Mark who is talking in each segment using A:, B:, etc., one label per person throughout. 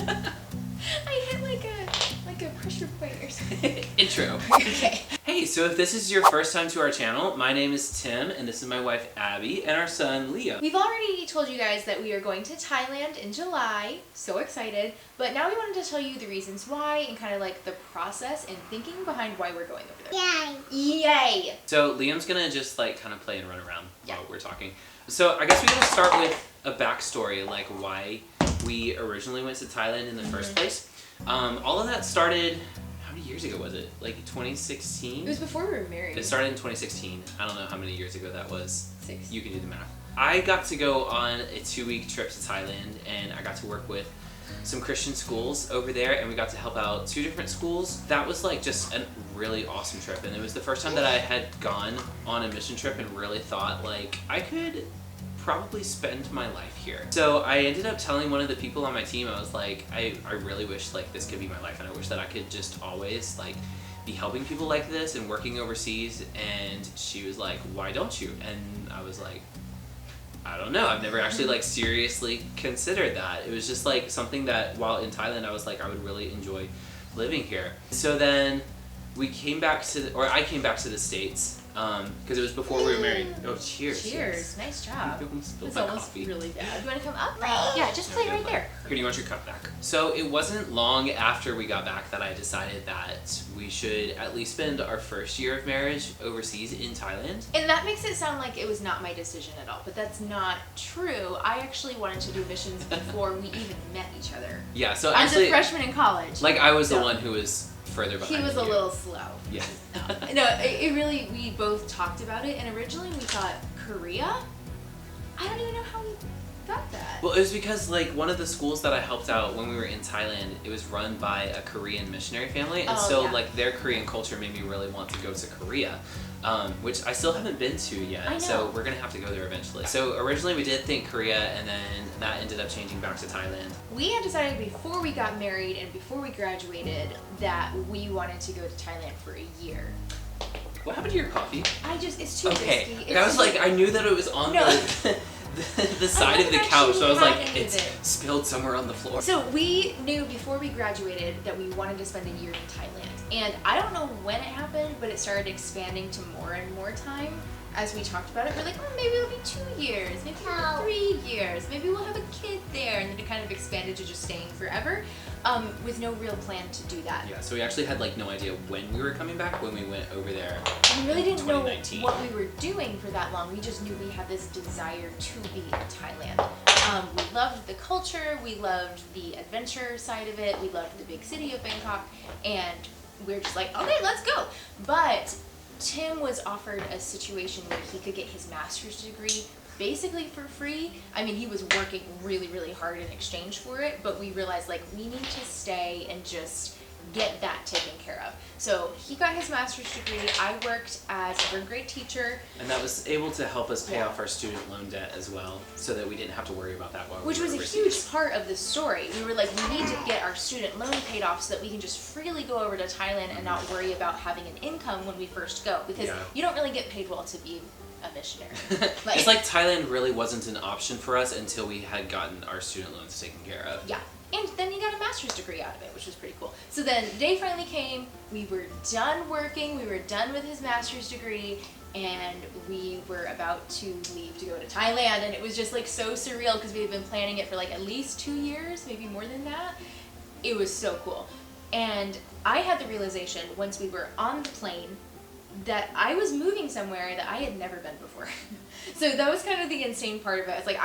A: I hit like a pressure point or something.
B: Intro.
A: Okay.
B: Hey, so if this is your first time to our channel, my name is Tim, and this is my wife Abby, and our son Leo.
A: We've already told you guys that we are going to Thailand in July. So excited. But now we wanted to tell you the reasons why and kind of like the process and thinking behind why we're going over there. Yay! Yay!
B: So Liam's gonna just like kind of play and run around while we're talking. So I guess we gotta start with a backstory, like why we originally went to Thailand in the first place. All of that started, how many years ago was it? Like 2016?
A: It was before we were married.
B: It started in 2016. I don't know how many years ago that was.
A: 6.
B: You can do the math. I got to go on a 2-week trip to Thailand, and I got to work with some Christian schools over there, and we got to help out 2 different schools. That was like just a really awesome trip, and it was the first time that I had gone on a mission trip and really thought like I could probably spend my life here. So I ended up telling one of the people on my team, I was like, I really wish like this could be my life, and I wish that I could just always like be helping people like this and working overseas. And she was like, why don't you? And I was like, I don't know. I've never actually like seriously considered that. It was just like something that while in Thailand I was like I would really enjoy living here. So then we came back to I came back to the States because it was before we were married. Oh, cheers.
A: Cheers. Nice job.
B: Spilled
A: It's
B: my
A: almost
B: coffee.
A: really bad. You want to come up? Yeah, just play right there.
B: Here, do you want your cup back? So it wasn't long after we got back that I decided that we should at least spend our first year of marriage overseas in Thailand.
A: And that makes it sound like it was not my decision at all, but that's not true. I actually wanted to do missions before we even met each other.
B: Yeah, so
A: As
B: actually,
A: a freshman in college.
B: like I was the one who was further behind.
A: He was a
B: you.
A: little slow.
B: Yeah.
A: No, it really, we both talked about it, and originally we thought Korea? I don't even know how we got that.
B: Well, it was because like one of the schools that I helped out when we were in Thailand, it was run by a Korean missionary family, and like their Korean culture made me really want to go to Korea, which I still haven't been to yet.
A: I know.
B: So we're gonna have to go there eventually. So originally we did think Korea, and then that ended up changing back to Thailand.
A: We had decided before we got married and before we graduated that we wanted to go to Thailand for a year.
B: What happened to your coffee?
A: It's too
B: Okay,
A: risky.
B: I was like, I knew that it was on the side of the couch, so I was like, it's spilled somewhere on the floor.
A: So we knew before we graduated that we wanted to spend a year in Thailand. And I don't know when it happened, but it started expanding to more and more time as we talked about it. We're like, oh, maybe it'll be 2 years, maybe 3 years, maybe we'll have a kid there. And then it kind of expanded to just staying forever with no real plan to do that.
B: Yeah, so we actually had like no idea when we were coming back when we went over there.
A: We really didn't know
B: 2019.
A: what we were doing for that long. We just knew we had this desire to be in Thailand. We loved the culture, we loved the adventure side of it, we loved the big city of Bangkok, and we were just like, okay, let's go. But Tim was offered a situation where he could get his master's degree basically for free. I mean, he was working really, really hard in exchange for it, but we realized like we need to stay and just get that taken care of. So he got his master's degree. I worked as a third grade teacher.
B: And that was able to help us pay off our student loan debt as well, so that we didn't have to worry about that while
A: Which
B: we were
A: was a
B: overseas.
A: huge part of the story. We were like, we need to get our student loan paid off so that we can just freely go over to Thailand and not worry about having an income when we first go. Because you don't really get paid well to be a missionary.
B: It's like Thailand really wasn't an option for us until we had gotten our student loans taken care of.
A: Yeah. And then he got a master's degree out of it, which was pretty cool. So then the day finally came, we were done working, we were done with his master's degree, and we were about to leave to go to Thailand, and it was just like so surreal because we had been planning it for like at least 2 years, maybe more than that. It was so cool. And I had the realization once we were on the plane that I was moving somewhere that I had never been before. So that was kind of the insane part of it. It's like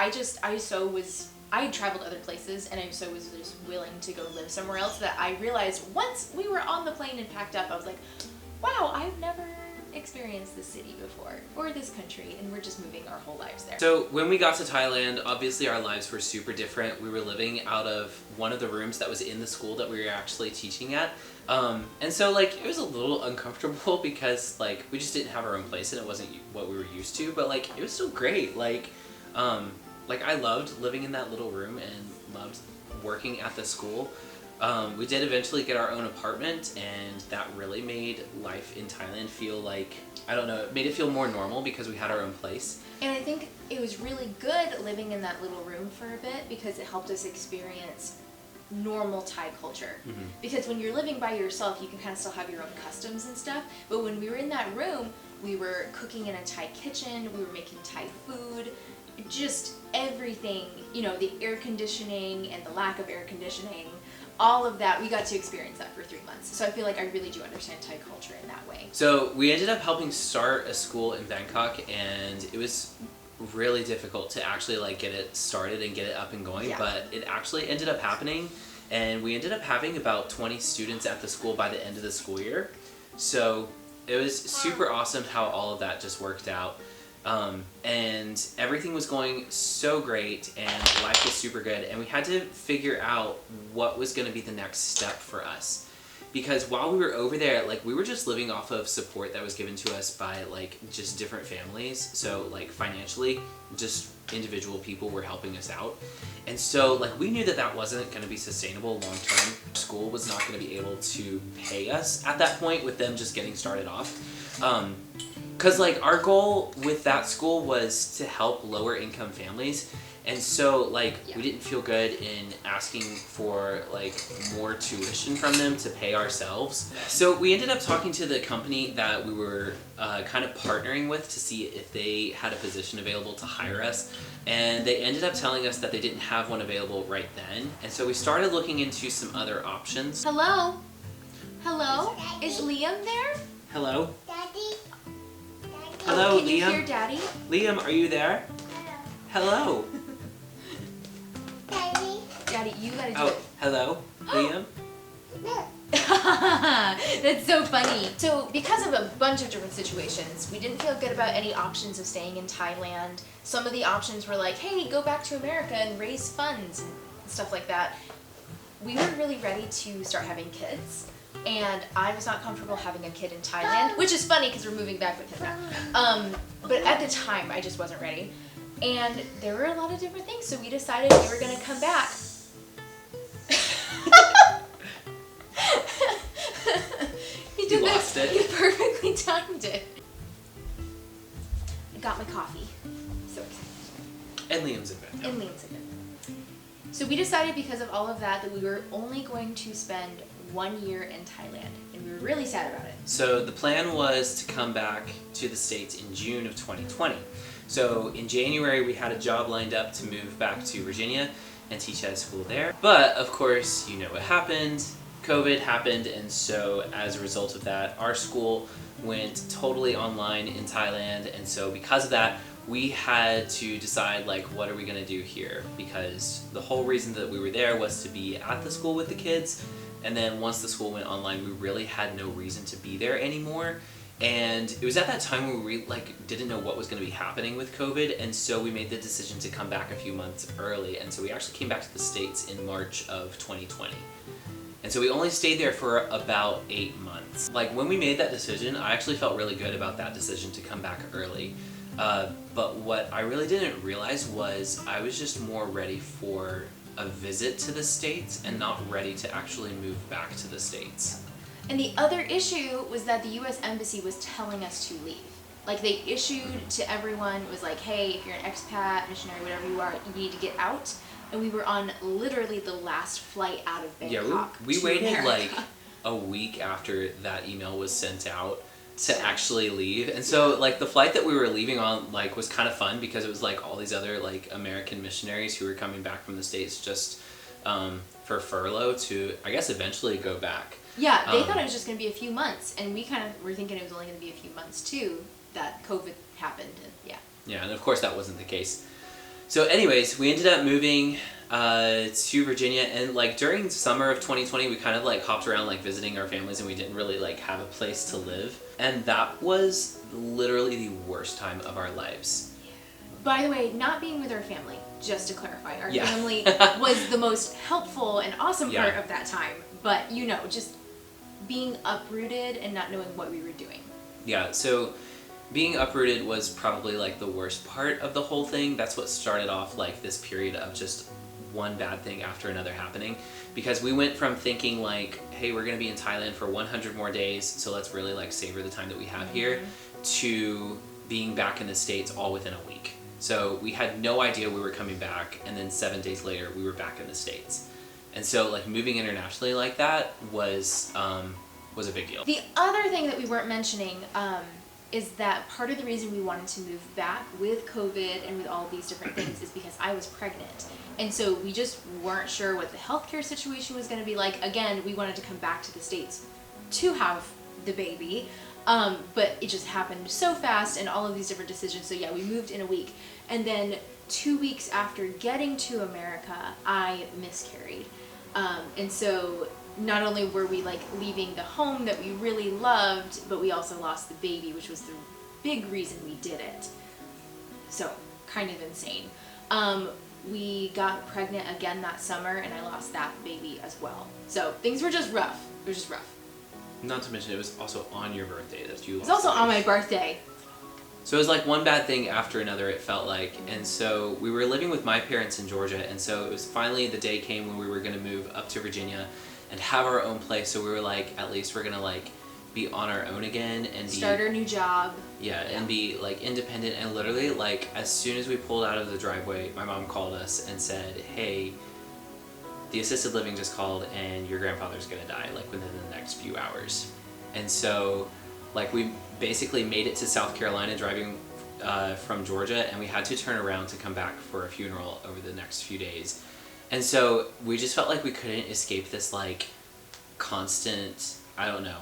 A: I traveled other places, and I so was just willing to go live somewhere else that I realized once we were on the plane and packed up, I was like, wow, I've never experienced this city before, or this country, and we're just moving our whole lives there.
B: So when we got to Thailand, obviously our lives were super different. We were living out of one of the rooms that was in the school that we were actually teaching at. And so like it was a little uncomfortable because like we just didn't have our own place and it wasn't what we were used to, but like it was still great. Like I loved living in that little room and loved working at the school. We did eventually get our own apartment, and that really made life in Thailand feel like, I don't know, it made it feel more normal because we had our own place.
A: And I think it was really good living in that little room for a bit because it helped us experience normal Thai culture. Because when you're living by yourself, you can kind of still have your own customs and stuff. But when we were in that room, we were cooking in a Thai kitchen, we were making Thai food, just everything, you know, the air conditioning and the lack of air conditioning, all of that, we got to experience that for 3 months. So I feel like I really do understand Thai culture in that way.
B: So we ended up helping start a school in Bangkok, and it was really difficult to actually like get it started and get it up and going, but it actually ended up happening, and we ended up having about 20 students at the school by the end of the school year. So it was super awesome how all of that just worked out. And everything was going so great, and life was super good, and we had to figure out what was going to be the next step for us. Because while we were over there, like, we were just living off of support that was given to us by like just different families. So like financially, just individual people were helping us out. And so like we knew that that wasn't going to be sustainable long term. School was not going to be able to pay us at that point with them just getting started off. Because like our goal with that school was to help lower income families, and so like we didn't feel good in asking for like more tuition from them to pay ourselves. So we ended up talking to the company that we were kind of partnering with to see if they had a position available to hire us, and they ended up telling us that they didn't have one available right then. And so we started looking into some other options.
A: Hello? Hello? Is Liam there?
B: Hello?
C: Daddy.
B: Hello,
A: Can
B: Liam?
A: you hear Daddy?
B: Liam, are you there? Hello.
C: Daddy.
A: Daddy, you gotta do
B: Oh,
A: it.
B: hello, Liam?
A: That's so funny. So because of a bunch of different situations, we didn't feel good about any options of staying in Thailand. Some of the options were like, hey, go back to America and raise funds and stuff like that. We were really ready to start having kids, and I was not comfortable having a kid in Thailand, which is funny because we're moving back with him now. But at the time, I just wasn't ready. And there were a lot of different things, so we decided we were gonna come back. He did
B: You
A: that.
B: lost it.
A: He perfectly timed it. I got my coffee. So excited.
B: And Liam's in bed.
A: And Liam's in it. So we decided because of all of that we were only going to spend 1 year in Thailand, and we were really sad about it.
B: So the plan was to come back to the States in June of 2020. So in January we had a job lined up to move back to Virginia and teach at a school there. But of course, you know what happened. COVID happened, and so as a result of that, our school went totally online in Thailand, and so because of that, we had to decide like what are we going to do here, because the whole reason that we were there was to be at the school with the kids, and then once the school went online, we really had no reason to be there anymore. And it was at that time when we didn't know what was going to be happening with COVID, and so we made the decision to come back a few months early, and so we actually came back to the States in March of 2020. And so we only stayed there for about 8 months. Like when we made that decision, I actually felt really good about that decision to come back early. But what I really didn't realize was I was just more ready for a visit to the States and not ready to actually move back to the States.
A: And the other issue was that the U.S. Embassy was telling us to leave. Like they issued to everyone, it was like, hey, if you're an expat, missionary, whatever you are, you need to get out. And we were on literally the last flight out of Bangkok.
B: Yeah, we
A: to
B: waited
A: America.
B: like a week after that email was sent out to actually leave. And so like the flight that we were leaving on like was kind of fun because it was like all these other like American missionaries who were coming back from the States just for furlough to, I guess, eventually go back.
A: Yeah, they thought it was just going to be a few months, and we kind of were thinking it was only going to be a few months too, that COVID happened, and yeah.
B: Yeah, and of course that wasn't the case. So anyways, we ended up moving to Virginia, and like during summer of 2020, we kind of like hopped around like visiting our families, and we didn't really like have a place to live. And that was literally the worst time of our lives.
A: By the way, not being with our family, just to clarify, our
B: Yeah.
A: family was the most helpful and awesome part
B: Yeah.
A: of that time, but you know, just being uprooted and not knowing what we were doing.
B: Yeah, so being uprooted was probably like the worst part of the whole thing. That's what started off like this period of just one bad thing after another happening, because we went from thinking like, hey, we're gonna be in Thailand for 100 more days, so let's really like savor the time that we have here, to being back in the States all within a week. So we had no idea we were coming back, and then 7 days later we were back in the States. And so like moving internationally like that was a big deal.
A: The other thing that we weren't mentioning is that part of the reason we wanted to move back with COVID and with all these different things is because I was pregnant. And so we just weren't sure what the healthcare situation was going to be like. Again, we wanted to come back to the States to have the baby, but it just happened so fast and all of these different decisions. So yeah, we moved in a week. And then 2 weeks after getting to America, I miscarried. And so not only were we like leaving the home that we really loved, but we also lost the baby, which was the big reason we did it. So kind of insane. We got pregnant again that summer and I lost that baby as well. So things were just rough. It was just rough.
B: Not to mention it was also on your birthday that you lost.
A: It was also on my birthday.
B: So it was like one bad thing after another, it felt like. And so we were living with my parents in Georgia, and so it was finally the day came when we were going to move up to Virginia and have our own place. So we were like, at least we're going to like be on our own again and
A: start our new job.
B: Yeah, and be like independent. And literally like as soon as we pulled out of the driveway, my mom called us and said, hey, the assisted living just called and your grandfather's going to die like within the next few hours. And so like we basically made it to South Carolina driving from Georgia, and we had to turn around to come back for a funeral over the next few days. And so we just felt like we couldn't escape this like constant, I don't know,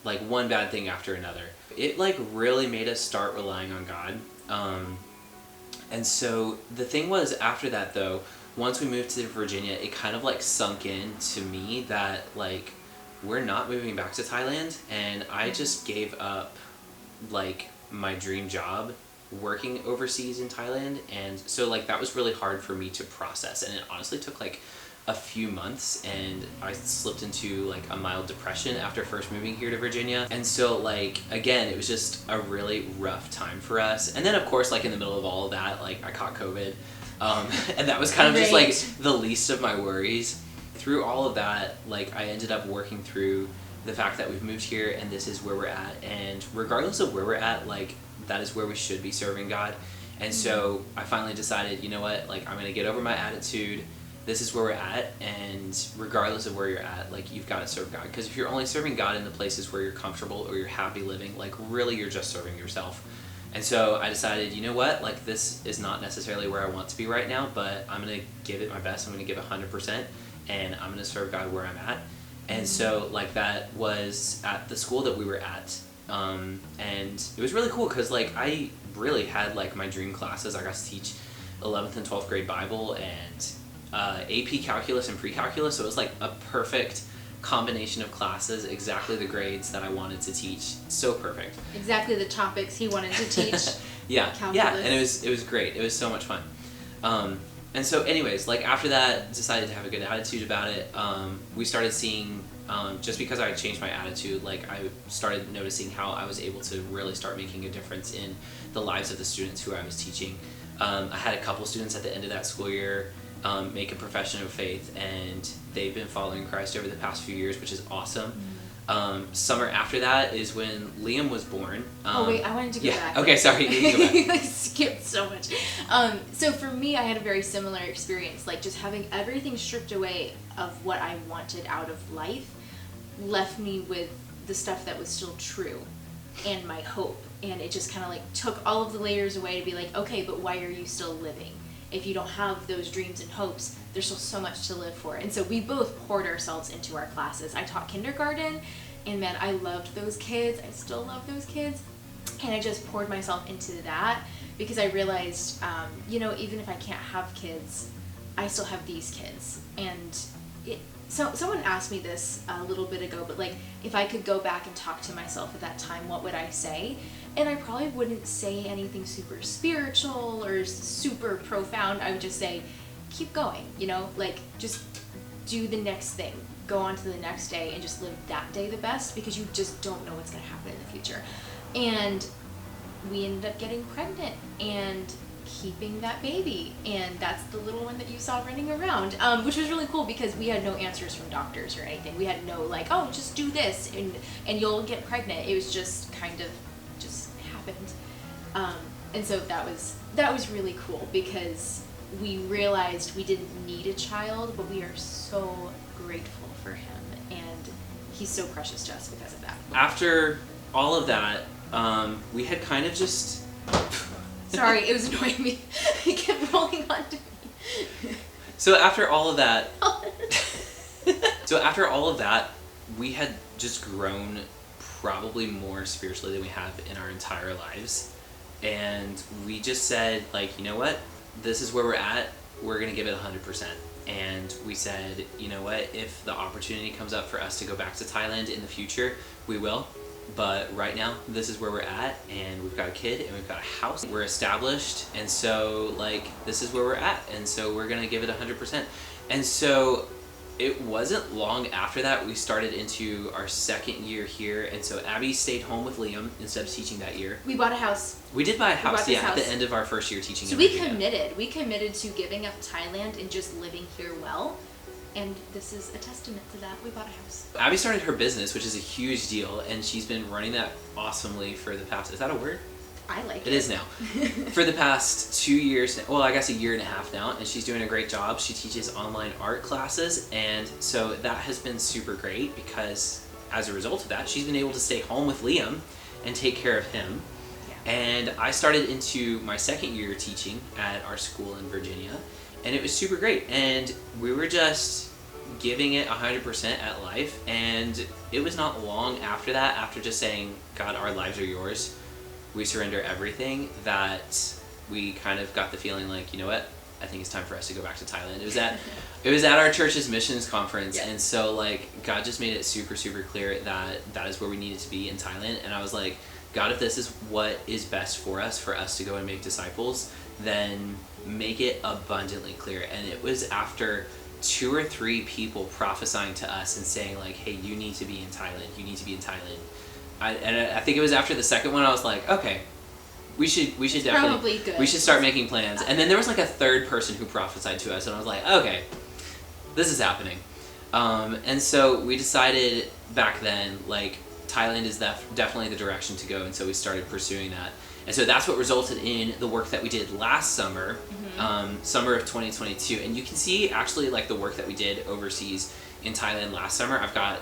B: like one bad thing after another. It like really made us start relying on God. And so the thing was, after that though, once we moved to Virginia, it kind of like sunk in to me that like we're not moving back to Thailand, and I just gave up like my dream job working overseas in Thailand. And so like that was really hard for me to process, and it honestly took like a few months, and I slipped into like a mild depression after first moving here to Virginia. And so like again, it was just a really rough time for us. And then of course like in the middle of all of that, like I caught COVID, and that was kind of just like the least of my worries. Through all of that, like I ended up working through the fact that we've moved here and this is where we're at, and regardless of where we're at, like that is where we should be serving God. And so I finally decided, you know what, like I'm gonna get over my attitude. This is where we're at, and regardless of where you're at, like you've got to serve God. Because if you're only serving God in the places where you're comfortable or you're happy living, like really you're just serving yourself. And so I decided, you know what, like this is not necessarily where I want to be right now, but I'm gonna give it my best. I'm gonna give 100%, and I'm gonna serve God where I'm at. And so like that was at the school that we were at, and it was really cool because like I really had like my dream classes. I got to teach 11th and 12th grade Bible and AP calculus and pre-calculus, so it was like a perfect combination of classes, exactly the grades that I wanted to teach. So perfect.
A: Exactly the topics he wanted to teach.
B: Yeah,
A: calculus.
B: Yeah, and it was great. It was so much fun. And so anyways, like after that, decided to have a good attitude about it. We started seeing, just because I changed my attitude, like I started noticing how I was able to really start making a difference in the lives of the students who I was teaching. I had a couple students at the end of that school year make a profession of faith, and they've been following Christ over the past few years, which is awesome. Summer after that is when Liam was born.
A: Oh wait, I wanted to go back.
B: Okay, sorry, you can go back.
A: I skipped so much. So for me, I had a very similar experience. Like just having everything stripped away of what I wanted out of life left me with the stuff that was still true and my hope. And it just kind of like took all of the layers away to be like, okay, but why are you still living? If you don't have those dreams and hopes, there's still so much to live for. And so we both poured ourselves into our classes. I taught kindergarten, and man, I loved those kids. I still love those kids. And I just poured myself into that because I realized, you know, even if I can't have kids, I still have these kids. And so someone asked me this a little bit ago, but like, if I could go back and talk to myself at that time, what would I say? And I probably wouldn't say anything super spiritual or super profound. I would just say, keep going, you know, like just do the next thing, go on to the next day and just live that day the best, because you just don't know what's going to happen in the future. And we ended up getting pregnant and keeping that baby, and that's the little one that you saw running around, which was really cool because we had no answers from doctors or anything. We had no like, oh, just do this and you'll get pregnant. It was just kind of just happened. And so that was really cool because we realized we didn't need a child, but we are so grateful for him, and he's so precious to us because of that.
B: After all of that, we had kind of just...
A: Sorry, it was annoying me. It kept rolling onto me.
B: So after all of that, we had just grown probably more spiritually than we have in our entire lives. And we just said, like, you know what? This is where we're at. We're going to give it 100%. And we said, you know what? If the opportunity comes up for us to go back to Thailand in the future, we will. But right now, this is where we're at, and we've got a kid, and we've got a house. We're established, and so, like, this is where we're at, and so we're gonna give it 100%. And so, it wasn't long after that we started into our second year here, and so Abby stayed home with Liam instead of teaching that year.
A: We bought a house.
B: We did buy a house, yeah,
A: house
B: at the end of our first year teaching.
A: So we committed. We committed to giving up Thailand and just living here well. And this is a testament to that. We bought a house.
B: Abby started her business, which is a huge deal, and she's been running that awesomely for the past, is that a word?
A: I like it.
B: It is now. For the past 2 years, well, I guess a year and a half now, and she's doing a great job. She teaches online art classes, and so that has been super great because as a result of that, she's been able to stay home with Liam and take care of him. Yeah. And I started into my second year teaching at our school in Virginia, and it was super great. And we were just giving it 100% at life, and it was not long after that, after just saying, God, our lives are yours, we surrender everything, that we kind of got the feeling like, you know what, I think it's time for us to go back to Thailand. It was at our church's missions conference, yeah. And so like God just made it super, super clear that that is where we needed to be in Thailand. And I was like, God, if this is what is best for us to go and make disciples, then make it abundantly clear. And it was after 2 or 3 people prophesying to us and saying like, hey, you need to be in Thailand, you need to be in Thailand. I think it was after the second one I was like, okay, we should definitely, we should start making plans. And then there was like a third person who prophesied to us, and I was like, okay, this is happening. And so we decided back then, like, Thailand is definitely the direction to go, and so we started pursuing that. And so that's what resulted in the work that we did last summer, summer of 2022. And you can see actually like the work that we did overseas in Thailand last summer. I've got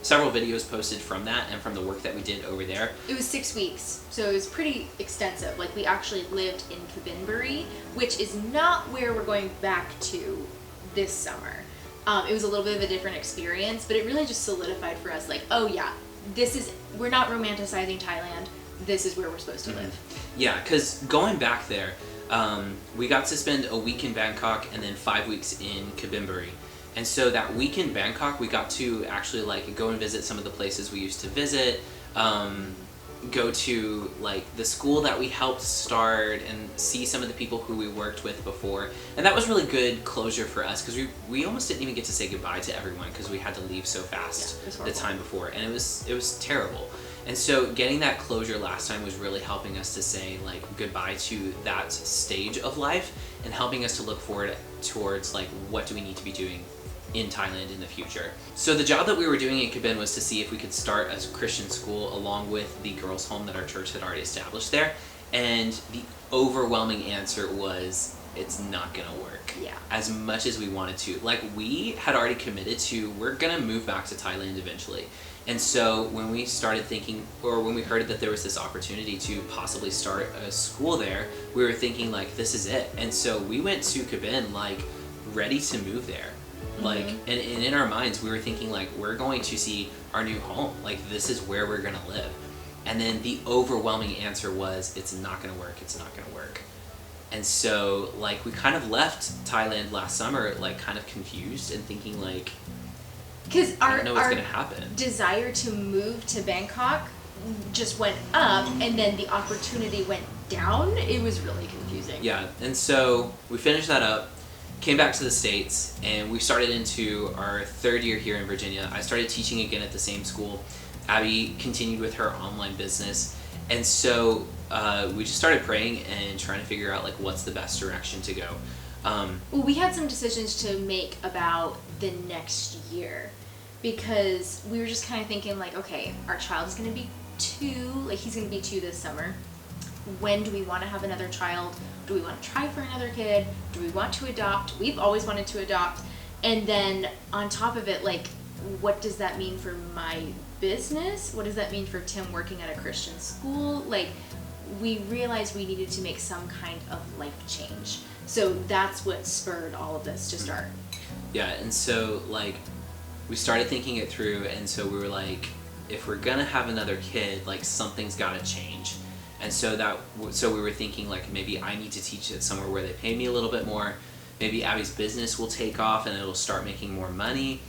B: several videos posted from that and from the work that we did over there.
A: It was 6 weeks, so it was pretty extensive. Like, we actually lived in Kabinburi, which is not where we're going back to this summer. It was a little bit of a different experience, but it really just solidified for us, like, oh yeah, we're not romanticizing Thailand. This is where we're supposed to live.
B: Yeah, because going back there, we got to spend a week in Bangkok and then 5 weeks in Kabinburi. And so that week in Bangkok, we got to actually like go and visit some of the places we used to visit, go to like the school that we helped start and see some of the people who we worked with before. And that was really good closure for us because we almost didn't even get to say goodbye to everyone because we had to leave so fast the time before. And it was terrible. And so getting that closure last time was really helping us to say like goodbye to that stage of life and helping us to look forward towards like what do we need to be doing in Thailand in the future. So the job that we were doing in Kabin was to see if we could start a Christian school along with the girls' home that our church had already established there. And the overwhelming answer was it's not gonna work.
A: Yeah.
B: As much as we wanted to. Like, we had already committed to, we're gonna move back to Thailand eventually. And so when we started thinking, or when we heard that there was this opportunity to possibly start a school there, we were thinking like, this is it. And so we went to Kabin like ready to move there. Like, and in our minds, we were thinking like, we're going to see our new home. Like, this is where we're gonna live. And then the overwhelming answer was, it's not gonna work, it's not gonna work. And so, like, we kind of left Thailand last summer, like, kind of confused and thinking like,
A: because
B: I don't know what's gonna happen.
A: Desire to move to Bangkok just went up, and then the opportunity went down. It was really confusing.
B: Yeah, and so we finished that up, came back to the States, and we started into our 3rd year here in Virginia. I started teaching again at the same school. Abby continued with her online business. And so we just started praying and trying to figure out like what's the best direction to go.
A: Well, we had some decisions to make about the next year because we were just kind of thinking like, okay, our child is going to be 2, like he's going to be 2 this summer. When do we want to have another child? Do we want to try for another kid? Do we want to adopt? We've always wanted to adopt. And then on top of it, like, what does that mean for my business? What does that mean for Tim working at a Christian school? Like, we realized we needed to make some kind of life change. So that's what spurred all of this to start.
B: Yeah, and so like we started thinking it through, and so we were like, if we're gonna have another kid, like something's gotta change. And so we were thinking like maybe I need to teach it somewhere where they pay me a little bit more. Maybe Abby's business will take off and it'll start making more money.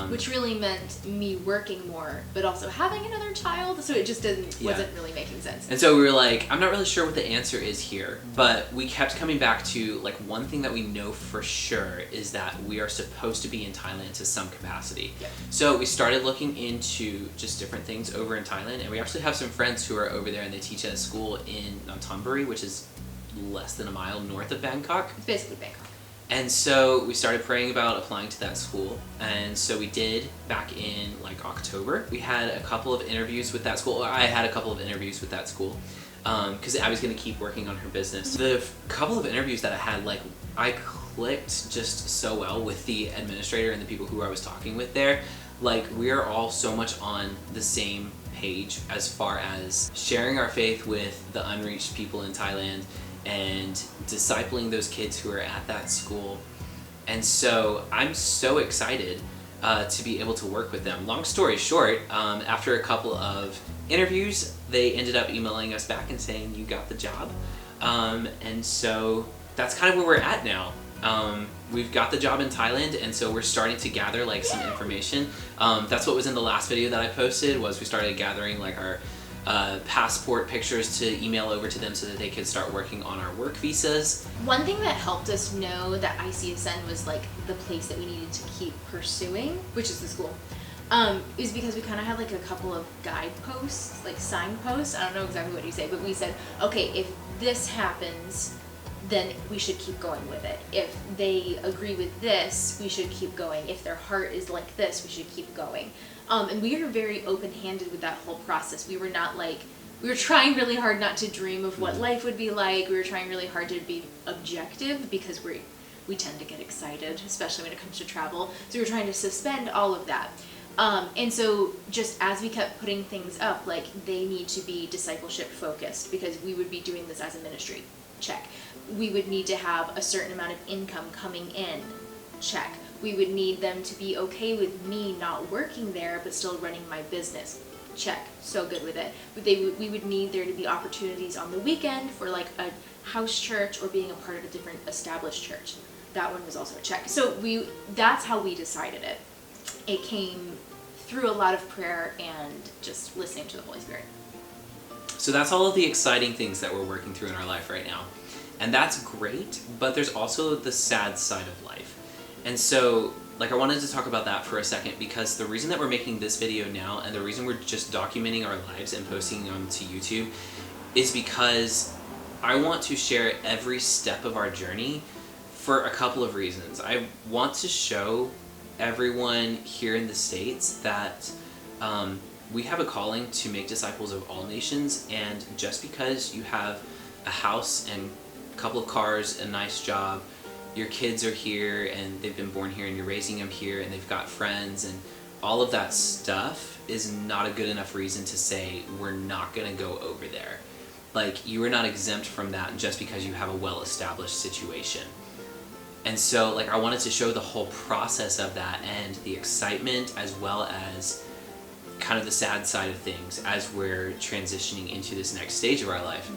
A: Which really meant me working more, but also having another child, so it just wasn't really making sense.
B: And so we were like, I'm not really sure what the answer is here, but we kept coming back to like one thing that we know for sure is that we are supposed to be in Thailand to some capacity.
A: Yep.
B: So we started looking into just different things over in Thailand, and we actually have some friends who are over there, and they teach at a school in Kabinburi, which is less than a mile north of Bangkok.
A: It's basically Bangkok.
B: And so we started praying about applying to that school, and so we did back in like October. We had a couple of interviews with that school. I had a couple of interviews with that school because Abby's going to keep working on her business. The couple of interviews that I had, like, I clicked just so well with the administrator and the people who I was talking with there. Like, we are all so much on the same page as far as sharing our faith with the unreached people in Thailand and discipling those kids who are at that school. And so I'm so excited to be able to work with them. Long story short, after a couple of interviews, they ended up emailing us back and saying, you got the job. And so that's kind of where we're at now. We've got the job in Thailand, and so we're starting to gather like some information. That's what was in the last video that I posted, was we started gathering like our passport pictures to email over to them so that they could start working on our work visas.
A: One thing that helped us know that ICSN was like the place that we needed to keep pursuing, which is the school, is because we kind of had like a couple of guideposts, like signposts. I don't know exactly what you say, but we said, okay, if this happens, then we should keep going with it. If they agree with this, we should keep going. If their heart is like this, we should keep going. And we were very open-handed with that whole process. We were not like, we were trying really hard not to dream of what life would be like. We were trying really hard to be objective because we tend to get excited, especially when it comes to travel. So we were trying to suspend all of that. And so just as we kept putting things up, like, they need to be discipleship focused because we would be doing this as a ministry. Check. We would need to have a certain amount of income coming in. Check. We would need them to be okay with me not working there but still running my business. Check. So good with it. But we would need there to be opportunities on the weekend for like a house church or being a part of a different established church. That one was also a check. So that's how we decided it. It came through a lot of prayer and just listening to the Holy Spirit.
B: So that's all of the exciting things that we're working through in our life right now. And that's great, but there's also the sad side of life. And so, like, I wanted to talk about that for a second because the reason that we're making this video now and the reason we're just documenting our lives and posting them to YouTube is because I want to share every step of our journey for a couple of reasons. I want to show everyone here in the States that we have a calling to make disciples of all nations, and just because you have a house and a couple of cars, a nice job, your kids are here and they've been born here and you're raising them here and they've got friends and all of that stuff is not a good enough reason to say we're not going to go over there. Like, you are not exempt from that just because you have a well-established situation. And so, like, I wanted to show the whole process of that and the excitement as well as kind of the sad side of things as we're transitioning into this next stage of our life.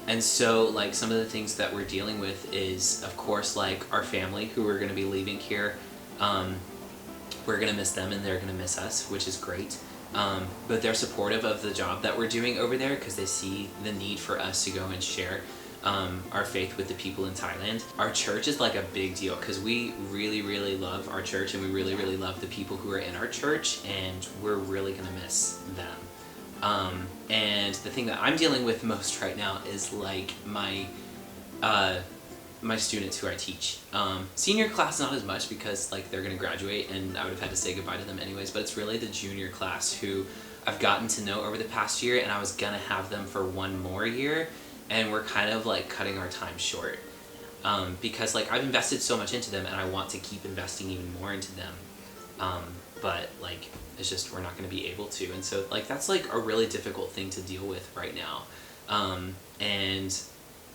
B: And so, like, some of the things that we're dealing with is, of course, like, our family who are going to be leaving here. We're going to miss them and they're going to miss us, which is great. But they're supportive of the job that we're doing over there because they see the need for us to go and share our faith with the people in Thailand. Our church is like a big deal because we really, really love our church and we really, really love the people who are in our church, and we're really going to miss them. And the thing that I'm dealing with most right now is like my students who I teach. Senior class not as much because like they're gonna graduate and I would have had to say goodbye to them anyways, but it's really the junior class who I've gotten to know over the past year, and I was gonna have them for one more year, and we're kind of like cutting our time short. Because like I've invested so much into them and I want to keep investing even more into them. But like it's just we're not going to be able to, and so like that's like a really difficult thing to deal with right now. And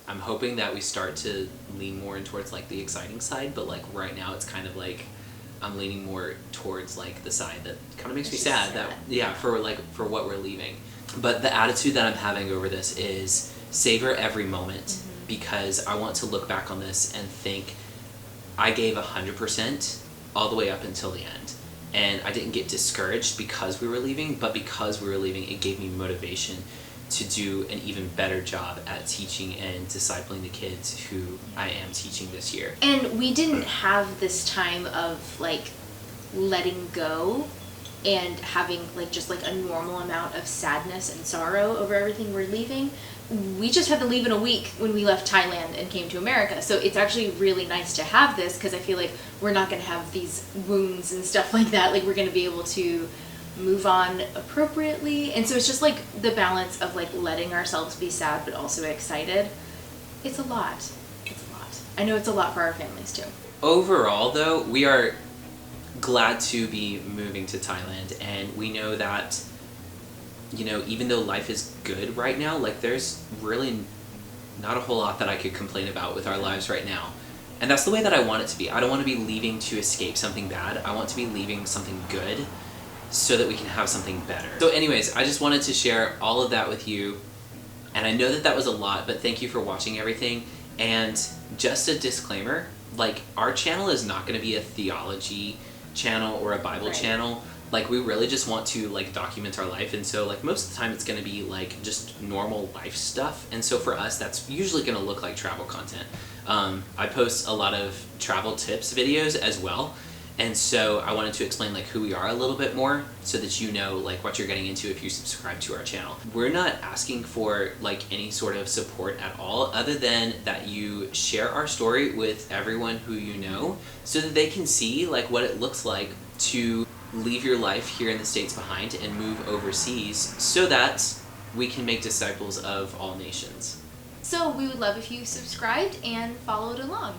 B: I'm hoping that we start to lean more in towards like the exciting side, but like right now it's kind of like I'm leaning more towards like the side that kind of makes me sad that for what we're leaving. But the attitude that I'm having over this is savor every moment, because I want to look back on this and think I gave 100% all the way up until the end. And I didn't get discouraged because we were leaving, but because we were leaving, it gave me motivation to do an even better job at teaching and discipling the kids who I am teaching this year.
A: And we didn't have this time of like letting go and having like just like a normal amount of sadness and sorrow over everything we're leaving. We just had to leave in a week when we left Thailand and came to America. So it's actually really nice to have this, because I feel like we're not going to have these wounds and stuff like that. Like we're going to be able to move on appropriately. And so it's just like the balance of like letting ourselves be sad but also excited. It's a lot. It's a lot. I know it's a lot for our families too.
B: Overall though, we are glad to be moving to Thailand, and we know that, you know, even though life is good right now, like there's really not a whole lot that I could complain about with our lives right now. And that's the way that I want it to be. I don't want to be leaving to escape something bad. I want to be leaving something good so that we can have something better. So anyways, I just wanted to share all of that with you. And I know that that was a lot, but thank you for watching everything. And just a disclaimer, like our channel is not going to be a theology channel or a Bible channel. Like we really just want to like document our life, and so like most of the time it's going to be like just normal life stuff, and so for us that's usually going to look like travel content. I post a lot of travel tips videos as well, and so I wanted to explain like who we are a little bit more so that you know like what you're getting into if you subscribe to our channel. We're not asking for like any sort of support at all, other than that you share our story with everyone who you know so that they can see like what it looks like to leave your life here in the States behind and move overseas so that we can make disciples of all nations.
A: So we would love if you subscribed and followed along.